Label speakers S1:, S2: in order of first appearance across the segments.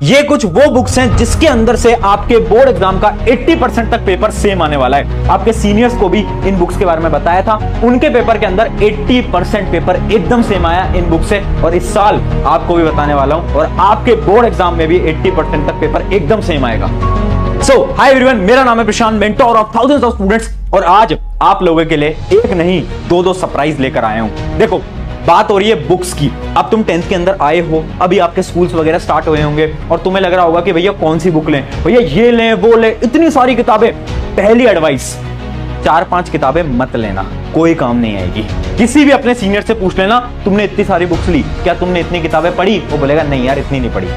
S1: ये कुछ वो बुक्स हैं जिसके अंदर से आपके बोर्ड एग्जाम का 80% तक पेपर सेम आने वाला है। आपके सीनियर्स को भी इन बुक्स के बारे में बताया था, उनके पेपर के अंदर 80% पेपर एकदम सेम आया इन बुक से, और इस साल आपको भी बताने वाला हूं, और आपके बोर्ड एग्जाम में भी 80% तक पेपर एकदम सेम आएगा। सो हाय एवरीवन, मेरा नाम है Prashant, mentor of thousands of students, और आज आप लोगों के लिए एक नहीं दो सरप्राइज लेकर आया हूं। देखो, बात हो रही है बुक्स की। अब तुम 10th के अंदर आए हो, अभी आपके स्कूल्स वगैरह स्टार्ट हुए होंगे और तुम्हें लग रहा होगा कि भैया कौन सी बुक लें, भैया ये लें वो लें, इतनी सारी किताबें। पहली एडवाइस, 4-5 किताबें मत लेना, कोई काम नहीं आएगी। किसी भी अपने सीनियर से पूछ लेना, तुमने इतनी सारी बुक्स ली, क्या तुमने इतनी किताबें पढ़ी? वो बोलेगा नहीं यार, इतनी नहीं पढ़ी।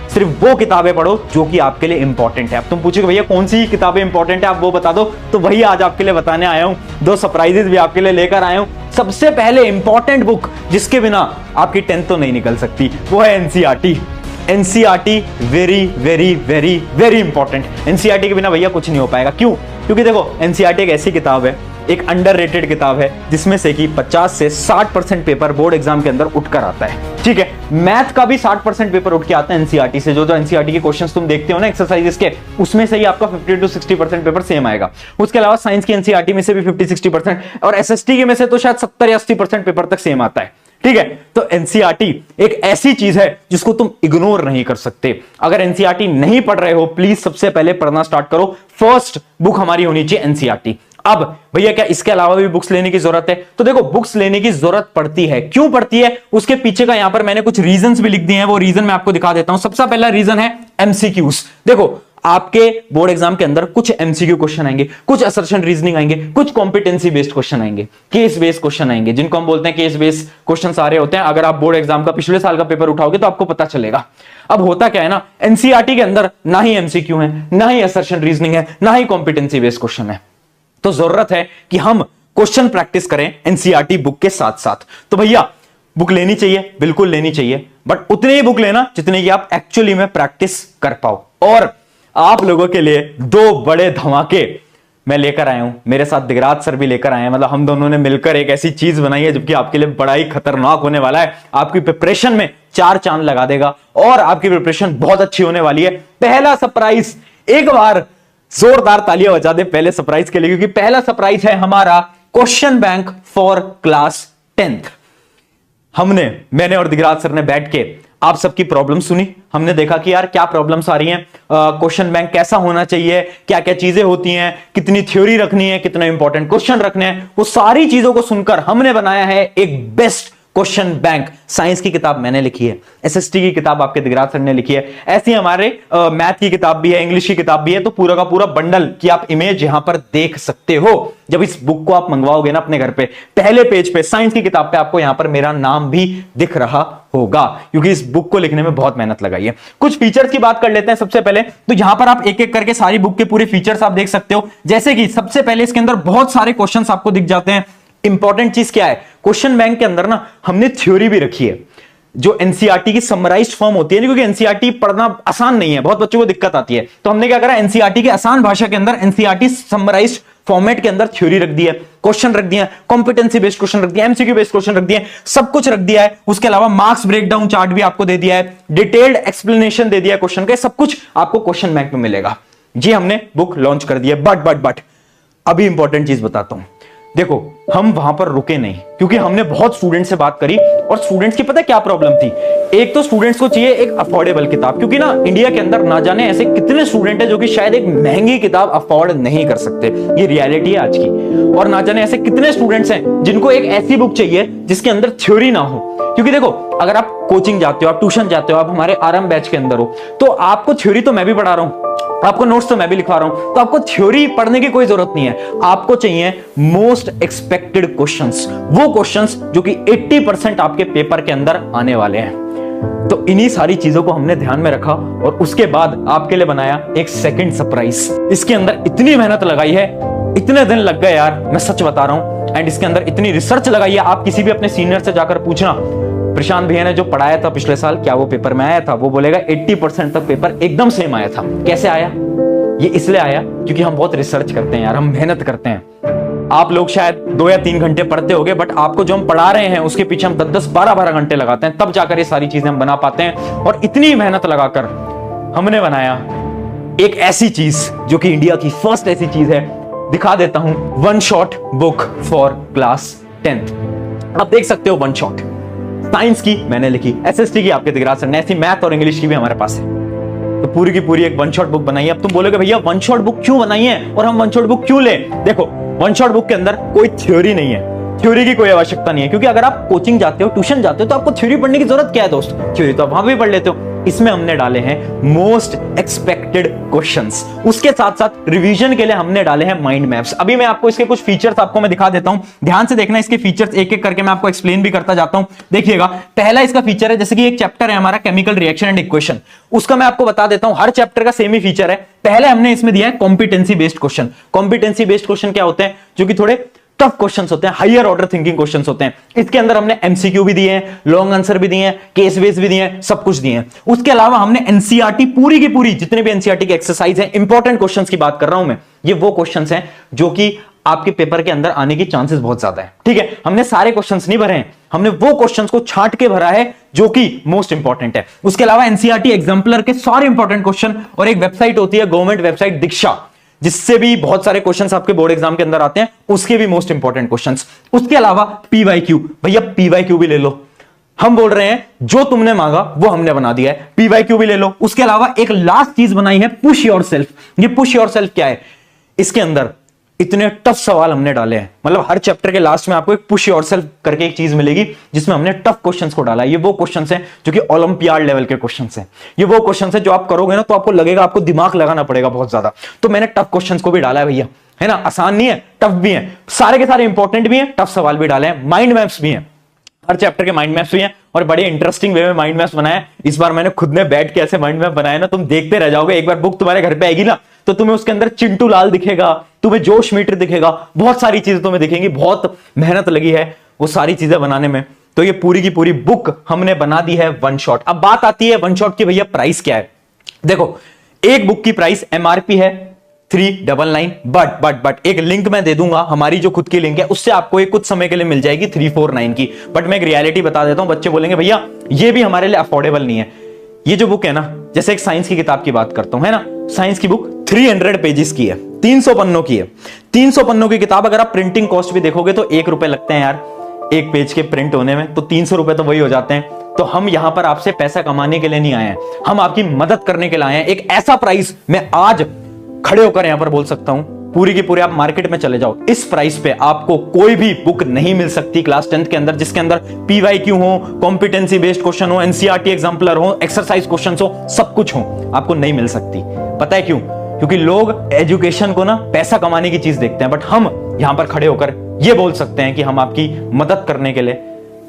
S1: सिर्फ वो किताबें पढ़ो जो कि आपके लिए इंपॉर्टेंट है। अब तुम पूछोगे भैया कौन सी किताबें इंपॉर्टेंट है, आप वो बता दो। तो वही आज आपके लिए बताने आया हूं, 2 सरप्राइजेस भी आपके लिए लेकर आया हूं। सबसे पहले इंपॉर्टेंट बुक जिसके बिना आपकी 10th तो नहीं निकल सकती, वो है NCERT. NCERT very very very very important. NCERT के बिना भैया कुछ नहीं हो पाएगा। क्यों? क्योंकि देखो, एनसीईआरटी एक ऐसी किताब है, एक अंडररेटेड किताब है, जिसमें से कि 50 से 60% पेपर बोर्ड एग्जाम के अंदर उठकर आता है। ठीक है, मैथ का भी 60% पेपर उठ के आता है एनसीईआरटी से। जो एनसीईआरटी के क्वेश्चंस तुम देखते हो ना एक्सरसाइजेस के, उसमें से ही आपका 50 to 60% पेपर सेम आएगा। उसके अलावा साइंस की एनसीईआरटी में से भी 50-60% और एसएसटी के में से तो शायद 70 या 80% पेपर तक सेम आता है। ठीक है, तो एनसीईआरटी एक ऐसी चीज है जिसको तुम इग्नोर नहीं कर सकते। अगर एनसीईआरटी नहीं पढ़ रहे हो, प्लीज सबसे पहले पढ़ना स्टार्ट करो। फर्स्ट बुक हमारी होनी चाहिए एनसीईआरटी। अब भैया क्या इसके अलावा भी बुक्स लेने की जरूरत है? तो देखो, बुक्स लेने की जरूरत पड़ती है। क्यों पड़ती है, उसके पीछे का यहां पर मैंने कुछ रीजंस भी लिख दिए हैं, वो रीजन मैं आपको दिखा देता हूं। सबसे पहला रीजन है एमसीक्यूज। देखो, आपके बोर्ड एग्जाम के अंदर कुछ एमसीक्यू क्वेश्चन आएंगे, कुछ असर्शन रीजनिंग आएंगे, कुछ कॉम्पिटेंसी बेस्ड क्वेश्चन आएंगे, केस बेस्ड क्वेश्चन आएंगे, जिनको हम बोलते हैं केस बेस्ड क्वेश्चन सारे होते हैं। अगर आप बोर्ड एग्जाम का पिछले साल का पेपर उठाओगे तो आपको पता चलेगा। अब होता क्या है ना, एनसीईआरटी के अंदर ना ही एमसीक्यू है, ना ही असर्शन रीजनिंग है, ना ही कॉम्पिटेंसी बेस्ड क्वेश्चन है। तो जरूरत है कि हम क्वेश्चन प्रैक्टिस करें एनसीईआरटी बुक के साथ साथ। तो भैया बुक लेनी चाहिए, बिल्कुल लेनी चाहिए, बट उतनी ही बुक लेना जितनी की आप एक्चुअली में प्रैक्टिस कर पाओ। और आप लोगों के लिए 2 बड़े धमाके मैं लेकर आया हूं, मेरे साथ दिगराज सर भी लेकर आए हैं। मतलब हम दोनों ने मिलकर एक ऐसी चीज बनाई है जबकि आपके लिए बड़ा ही खतरनाक होने वाला है। आपकी प्रिपरेशन में 4 चांद लगा देगा और आपकी प्रिपरेशन बहुत अच्छी होने वाली है। पहला सरप्राइज, एक बार जोरदार तालियां बजा दे पहले सरप्राइज के लिए, क्योंकि पहला सरप्राइज है हमारा question bank for class 10th। मैंने और दिगराज सर ने बैठ के आप सबकी प्रॉब्लम सुनी। हमने देखा कि यार क्या प्रॉब्लम्स आ रही हैं, क्वेश्चन बैंक कैसा होना चाहिए, क्या क्या चीजें होती हैं, कितनी थ्योरी रखनी है, कितना इंपॉर्टेंट क्वेश्चन रखने हैं। वो सारी चीजों को सुनकर हमने बनाया है एक बेस्ट क्वेश्चन बैंक। साइंस की किताब मैंने लिखी है, एसएसटी की किताब आपके दिगराज सर ने लिखी है, ऐसी हमारे मैथ की किताब भी है, इंग्लिश की किताब भी है। तो पूरा का पूरा बंडल की आप इमेज यहां पर देख सकते हो। जब इस बुक को आप मंगवाओगे ना अपने घर पे, पहले पेज पे साइंस की किताब पे आपको यहां पर मेरा नाम भी दिख रहा होगा, क्योंकि इस बुक को लिखने में बहुत मेहनत लगाई है। कुछ फीचर्स की बात कर लेते हैं सबसे पहले। तो यहां पर आप एक एक करके सारी बुक के पूरे फीचर्स आप देख सकते हो। जैसे कि सबसे पहले इसके अंदर बहुत सारे क्वेश्चंस आपको दिख जाते हैं। इंपॉर्टेंट चीज क्या है, क्वेश्चन बैंक के अंदर ना हमने थ्योरी भी रखी है, जो एनसीईआरटी की समराइज्ड फॉर्म होती है, क्योंकि एनसीईआरटी पढ़ना आसान नहीं है, बहुत बच्चों को दिक्कत आती है। तो हमने क्या करा, एनसीईआरटी के आसान भाषा के अंदर एनसीईआरटी समराइज्ड फॉर्मेट के अंदर थ्योरी रख दी है, क्वेश्चन रख दिया, कॉम्पिटेंसी बेस्ड क्वेश्चन रख दिया, एमसीक्यू बेस्ड क्वेश्चन रख दिया, सब कुछ रख दिया है। उसके अलावा मार्क्स ब्रेकडाउन चार्ट भी आपको दे दिया है, डिटेल्ड एक्सप्लेनेशन दे दिया है क्वेश्चन का, सब कुछ आपको क्वेश्चन बैंक में मिलेगा। जी हमने बुक लॉन्च कर दी है। बट अभी इंपॉर्टेंट चीज बताता हूं। देखो, हम वहां पर रुके नहीं, क्योंकि हमने बहुत स्टूडेंट से बात करी और स्टूडेंट्स की पता है क्या प्रॉब्लम थी। एक तो स्टूडेंट्स को चाहिए एक अफोर्डेबल किताब, क्योंकि ना इंडिया के अंदर ना जाने ऐसे कितने स्टूडेंट हैं जो कि शायद एक महंगी किताब अफोर्ड नहीं कर सकते, ये रियलिटी है आज की। और ना जाने ऐसे कितने स्टूडेंट्स हैं जिनको एक ऐसी बुक चाहिए जिसके अंदर थ्योरी ना हो। क्योंकि देखो, अगर आप कोचिंग जाते हो, आप ट्यूशन जाते हो, आप हमारे आरएम बैच के अंदर हो, तो आपको थ्योरी तो मैं भी पढ़ा रहा हूं, आपको नोट्स तो मैं भी लिखवा रहा हूं, तो आपको थ्योरी पढ़ने की कोई जरूरत नहीं है। आपको चाहिए मोस्ट एक्सपेक्टेड क्वेश्चंस, वो क्वेश्चंस जो कि 80% आपके पेपर के अंदर आने वाले हैं। तो इन्हीं सारी चीजों को हमने ध्यान में रखा और उसके बाद आपके लिए बनाया एक सेकंड सरप्राइज। इसके अंदर इतनी मेहनत लगाई है, इतने दिन लग गए यार, मैं सच बता रहा हूं। एंड इसके अंदर इतनी रिसर्च लगाई है, आप किसी भी अपने सीनियर से जाकर पूछना, प्रशांत भैया ने जो पढ़ाया था पिछले साल, क्या वो पेपर में आया था? वो बोलेगा 80% तक पेपर एकदम सेम आया था। कैसे आया? ये इसलिए आया क्योंकि हम बहुत रिसर्च करते हैं यार, हम मेहनत करते हैं। आप लोग शायद 2 या 3 घंटे पढ़ते होंगे, बट आपको जो हम पढ़ा रहे हैं उसके पीछे हम 10-10, 12-12 घंटे लगाते हैं, तब जाकर ये सारी चीजें हम बना पाते हैं। और इतनी मेहनत लगाकर हमने बनाया एक ऐसी चीज जो कि इंडिया की फर्स्ट ऐसी चीज है, दिखा देता हूं, one shot book for class 10th। आप देख सकते हो वन शॉट, साइंस की मैंने लिखी, एसएसटी की आपके दिगराज सर ने, ऐसी मैथ और इंग्लिश की भी हमारे पास है। तो पूरी की पूरी एक वन शॉट बुक बनाई है। अब तुम बोलोगे भैया वन शॉट बुक क्यों बनाई है और हम वन शॉट बुक क्यों ले? देखो, वन शॉट बुक के अंदर कोई थ्योरी नहीं है, थ्योरी की कोई आवश्यकता नहीं है, क्योंकि अगर आप कोचिंग जाते हो, ट्यूशन जाते हो, तो आपको थ्योरी पढ़ने की जरूरत क्या है दोस्त? थ्योरी तो आप वहां भी पढ़ लेते हो। इसमें हमने डाले हैं मोस्ट एक्सपेक्टेड क्वेश्चंस, उसके साथ साथ रिवीजन के लिए हमने डाले हैं माइंड मैप्स। अभी मैं आपको इसके कुछ फीचर्स आपको मैं दिखा देता हूं, ध्यान से देखना, इसके फीचर्स एक एक करके मैं आपको एक्सप्लेन भी करता जाता हूं। देखिएगा, पहला इसका फीचर है, जैसे कि एक चैप्टर है हमारा केमिकल रिएक्शन एंड इक्वेशन, उसका मैं आपको बता देता हूं, हर चैप्टर का सेम ही फीचर है। पहले हमने इसमें दिया है competency based question. Competency based question क्या होते हैं? जो कि थोड़े टफ क्वेश्चंस होते हैं, हायर ऑर्डर थिंकिंग क्वेश्चंस होते हैं। इसके अंदर हमने एमसीक्यू भी दिए हैं, लॉन्ग आंसर भी दिए हैं, केस बेस भी दिए हैं, सब कुछ दिए हैं। उसके अलावा हमने एनसीईआरटी पूरी की पूरी, जितने भी एनसीईआरटी की एक्सरसाइज है, इंपॉर्टेंट क्वेश्चंस की बात कर रहा हूं मैं, ये वो क्वेश्चंस हैं जो कि आपके पेपर के अंदर आने की चांसेस बहुत ज्यादा है। ठीक है, हमने सारे क्वेश्चंस नहीं भरे हैं, हमने वो क्वेश्चंस को छांट के भरा है जो कि मोस्ट इंपॉर्टेंट है। उसके अलावा एनसीईआरटी एग्जाम्पलर के सारे इंपॉर्टेंट क्वेश्चन, और एक वेबसाइट होती है गवर्नमेंट वेबसाइट दीक्षा, जिससे भी बहुत सारे क्वेश्चंस आपके बोर्ड एग्जाम के अंदर आते हैं, उसके भी मोस्ट इंपॉर्टेंट क्वेश्चंस। उसके अलावा पीवाईक्यू, भैया पीवाईक्यू भी ले लो, हम बोल रहे हैं जो तुमने मांगा वो हमने बना दिया है, पीवाईक्यू भी ले लो। उसके अलावा एक लास्ट चीज बनाई है, पुश योरसेल्फ। ये पुश योरसेल्फ क्या है? इसके अंदर इतने टफ सवाल हमने डाले हैं, मतलब हर चैप्टर के लास्ट में आपको एक पुश योरसेल्फ करके एक चीज मिलेगी जिसमें हमने टफ क्वेश्चंस को डाला है। ये वो क्वेश्चंस हैं जो कि ओलंपियाड लेवल के क्वेश्चंस हैं, ये वो क्वेश्चंस हैं जो आप करोगे ना तो आपको लगेगा, आपको दिमाग लगाना पड़ेगा बहुत ज्यादा। तो मैंने टफ क्वेश्चंस को भी डाला है भैया, है ना, आसान नहीं है, टफ भी है, सारे के सारे इंपॉर्टेंट भी है, टफ सवाल भी डाले हैं, माइंड मैप्स भी हैं, हर चैप्टर के माइंड मैप्स भी हैं, और बड़े इंटरेस्टिंग वे में माइंड मैप्स बनाए। इस बार मैंने खुद ने बैठ के ऐसे माइंड मैप बनाए ना, तुम देखते रह जाओगे। एक बार बुक तुम्हारे घर पे आएगी ना, तो तुम्हें उसके अंदर चिंटू लाल दिखेगा, तुम्हें जोश मीटर दिखेगा, बहुत सारी चीजें तुम्हें दिखेंगी। बहुत मेहनत लगी है वो सारी चीजें बनाने में। तो ये पूरी की पूरी बुक हमने बना दी है वन शॉट। अब बात आती है वन शॉट की, भैया प्राइस क्या है? देखो, एक बुक की प्राइस एमआरपी है 399, बट एक लिंक मैं दे दूंगा, हमारी जो खुद की लिंक है उससे आपको एक कुछ समय के लिए मिल जाएगी 349 की। बट मैं एक रियलिटी बता देता हूं, बच्चे बोलेंगे भैया ये भी हमारे लिए अफोर्डेबल नहीं है। ये जो बुक है ना, जैसे एक साइंस की किताब की बात करता हूं, है ना, साइंस की बुक 300 पेजेस की है, 300 पन्नों की है। 300 पन्नों की किताब, अगर आप प्रिंटिंग कॉस्ट भी देखोगे तो 1 रुपए लगते हैं यार एक पेज के प्रिंट होने में, तो 300 रुपए तो वही हो जाते हैं। तो हम यहां पर आपसे पैसा कमाने के लिए नहीं आए हैं, हम आपकी मदद करने के लिए आए हैं। एक ऐसा प्राइस मैं आज खड़े होकर यहां पर बोल सकता हूं, पूरी की पूरी आप मार्केट में चले जाओ, इस प्राइस पे आपको कोई भी बुक नहीं मिल सकती क्लास 10th के अंदर जिसके अंदर पीवाईक्यू हो, कॉम्पिटेंसी बेस्ड क्वेश्चन हो, एनसीईआरटी एग्जाम्पलर हो, एक्सरसाइज क्वेश्चंस हो, सब कुछ हो, आपको नहीं मिल सकती। पता है क्यों? क्योंकि लोग एजुकेशन को ना पैसा कमाने की चीज देखते हैं, बट हम यहां पर खड़े होकर यह बोल सकते हैं कि हम आपकी मदद करने के लिए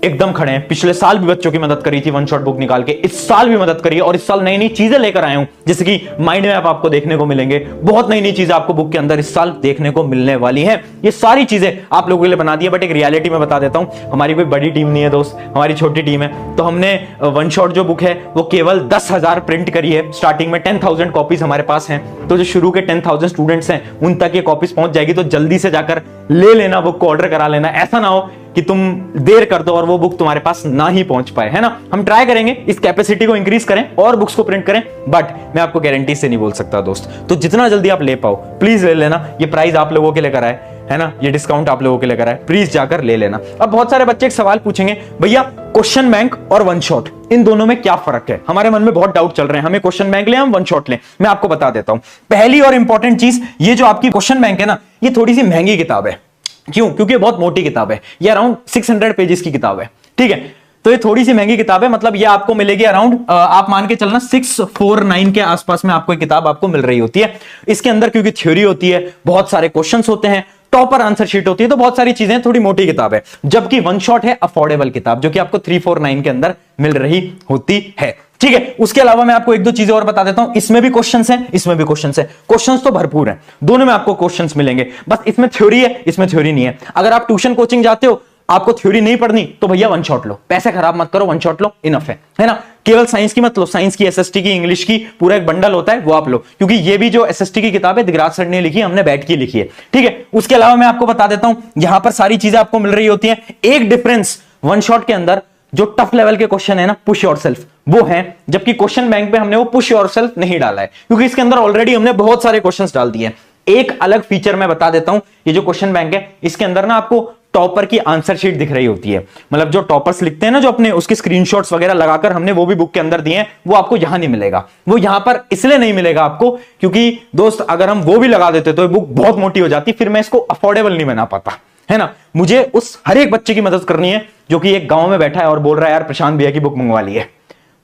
S1: एकदम खड़े हैं। पिछले साल भी बच्चों की मदद करी थी वन शॉट बुक निकाल के, इस साल भी मदद करी है, और इस साल नई नई चीजें लेकर आया हूं, जैसे कि माइंड मैप आपको देखने को मिलेंगे, बहुत नई नई चीजें आपको बुक के अंदर इस साल देखने को मिलने वाली हैं। ये सारी चीजें आप लोगों के लिए बना दी है, बट एक रियलिटी में बता देता हूं, हमारी कोई बड़ी टीम नहीं है दोस्त, हमारी छोटी टीम है। तो हमने वन शॉट जो बुक है वो केवल 10,000 प्रिंट करी है, स्टार्टिंग में 10,000 कॉपीज हमारे पास हैं। तो जो शुरू के 10,000 स्टूडेंट्स हैं उन तक ये कॉपीज पहुंच जाएगी, तो जल्दी से जाकर ले लेना, बुक को ऑर्डर करा लेना। ऐसा ना हो कि तुम देर कर दो और वो बुक तुम्हारे पास ना ही पहुंच पाए, है ना। हम ट्राई करेंगे इस कैपेसिटी को इंक्रीज करें और बुक्स को प्रिंट करें, बट मैं आपको गारंटी से नहीं बोल सकता दोस्त। तो जितना जल्दी आप ले पाओ प्लीज ले लेना। ये प्राइस आप लोगों के लिए करा है ना, ये डिस्काउंट आप लोगों के लिए करा है, प्लीज जाकर ले लेना। अब बहुत सारे बच्चे एक सवाल पूछेंगे, भैया क्वेश्चन बैंक और वन शॉट इन दोनों में क्या फर्क है? हमारे मन में बहुत डाउट चल रहे हैं, हमें क्वेश्चन बैंक ले हम वन शॉट ले। मैं आपको बता देता हूं, पहली और इंपॉर्टेंट चीज, ये जो आपकी क्वेश्चन बैंक है ना, ये थोड़ी सी महंगी किताब है। क्यों? क्योंकि ये बहुत मोटी किताब है, ये अराउंड 600 पेजेस की किताब है, ठीक है। तो ये थोड़ी सी महंगी किताब है, मतलब ये आपको मिलेगी अराउंड, आप मान के चलना 649 के आसपास में आपको एक किताब आपको मिल रही होती है। इसके अंदर क्योंकि थ्योरी होती है, बहुत सारे क्वेश्चंस होते हैं, टॉपर आंसर शीट होती है, तो बहुत सारी चीजें, थोड़ी मोटी किताब है। जबकि वन शॉट है अफोर्डेबल किताब, जो कि आपको 349 के अंदर मिल रही होती है, ठीक है। उसके अलावा मैं आपको एक दो चीजें और बता देता हूं, इसमें भी क्वेश्चंस हैं, इसमें भी क्वेश्चंस हैं, क्वेश्चंस तो भरपूर हैं, दोनों में आपको क्वेश्चंस मिलेंगे। बस इसमें थ्योरी है, इसमें थ्योरी नहीं है। अगर आप ट्यूशन कोचिंग जाते हो, आपको थ्योरी नहीं पढ़नी, तो भैया वन शॉट लो, पैसे खराब मत करो, वन शॉट लो, इनफ है ना। केवल साइंस की मत लो, साइंस की, एसएसटी की, इंग्लिश की, पूरा एक बंडल होता है, वो आप लो, क्योंकि ये भी जो एसएसटी की किताब है दिगराज सर ने लिखी, हमने बैठ के लिखी है, ठीक है। उसके अलावा मैं आपको बता देता हूं, यहां पर सारी चीजें आपको मिल रही होती हैं। एक डिफरेंस वन शॉट के अंदर जो टफ लेवल के क्वेश्चन है ना, पुश योरसेल्फ, वो है, जबकि क्वेश्चन बैंक पे हमने वो पुश योरसेल्फ नहीं डाला है, क्योंकि इसके अंदर ऑलरेडी हमने बहुत सारे क्वेश्चंस डाल दिए हैं। एक अलग फीचर मैं बता देता हूं, ये जो क्वेश्चन बैंक है इसके अंदर ना आपको टॉपर की आंसर शीट दिख रही होती है, मतलब जो टॉपर्स लिखते हैं ना, जो अपने उसके स्क्रीनशॉट्स वगैरह लगाकर हमने वो भी बुक के अंदर दिए हैं, वो आपको यहां नहीं मिलेगा। वो यहां पर इसलिए नहीं मिलेगा आपको क्योंकि दोस्त अगर हम वो भी लगा देते तो ये बुक बहुत मोटी हो जाती, फिर मैं इसको अफोर्डेबल नहीं बना पाता, है ना। मुझे उस हर एक बच्चे की मदद करनी है जो कि एक गांव में बैठा है और बोल रहा है यार प्रशांत भैया की बुक मंगवा ली है।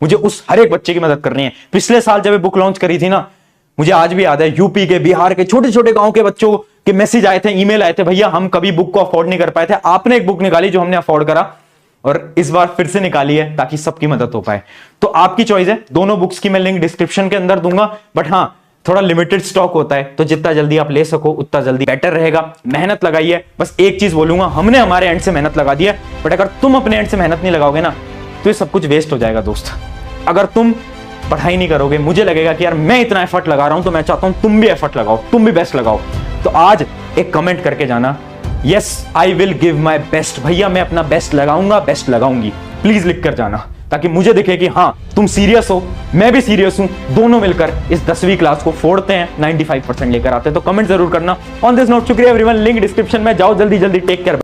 S1: मुझे उस हर एक बच्चे की मदद करनी है। पिछले साल जब ये बुक लॉन्च करी थी ना, मुझे आज भी याद है, यूपी के, बिहार के छोटे छोटे गांव के बच्चों के मैसेज आए थे, ईमेल आए थे, भैया हम कभी बुक को अफोर्ड नहीं कर पाए थे, आपने एक बुक निकाली जो हमने अफोर्ड करा, और इस बार फिर से निकाली है ताकि सबकी मदद हो पाए। तो आपकी चॉइस है, दोनों बुक्स की मैं लिंक डिस्क्रिप्शन के अंदर दूंगा, बट हाँ थोड़ा लिमिटेड स्टॉक होता है, तो जितना जल्दी आप ले सको उतना जल्दी बेटर रहेगा। मेहनत लगाइए, बस एक चीज बोलूंगा, हमने हमारे एंड से मेहनत लगा दी है, बट अगर तुम अपने एंड से मेहनत नहीं लगाओगे ना तो ये सब कुछ वेस्ट हो जाएगा दोस्त। अगर तुम पढ़ाई नहीं करोगे, मुझे लगेगा कि यार मैं इतना एफर्ट लगा रहा हूं तो मैं चाहता हूं तुम भी एफर्ट लगाओ, तुम भी बेस्ट लगाओ। तो आज एक कमेंट करके जाना, yes I will give my best, भैया मैं अपना बेस्ट लगाऊंगा, बेस्ट लगाऊंगी, प्लीज लिख कर जाना, ताकि मुझे दिखे कि हाँ तुम सीरियस हो, मैं भी सीरियस हूं, दोनों मिलकर इस 10वीं क्लास को फोड़ते हैं, 95% लेकर आते हैं। तो कमेंट जरूर करना। ऑन दिस नोट, शुक्रिया एवरीवन, लिंक डिस्क्रिप्शन में, जाओ जल्दी जल्दी, टेक केयर।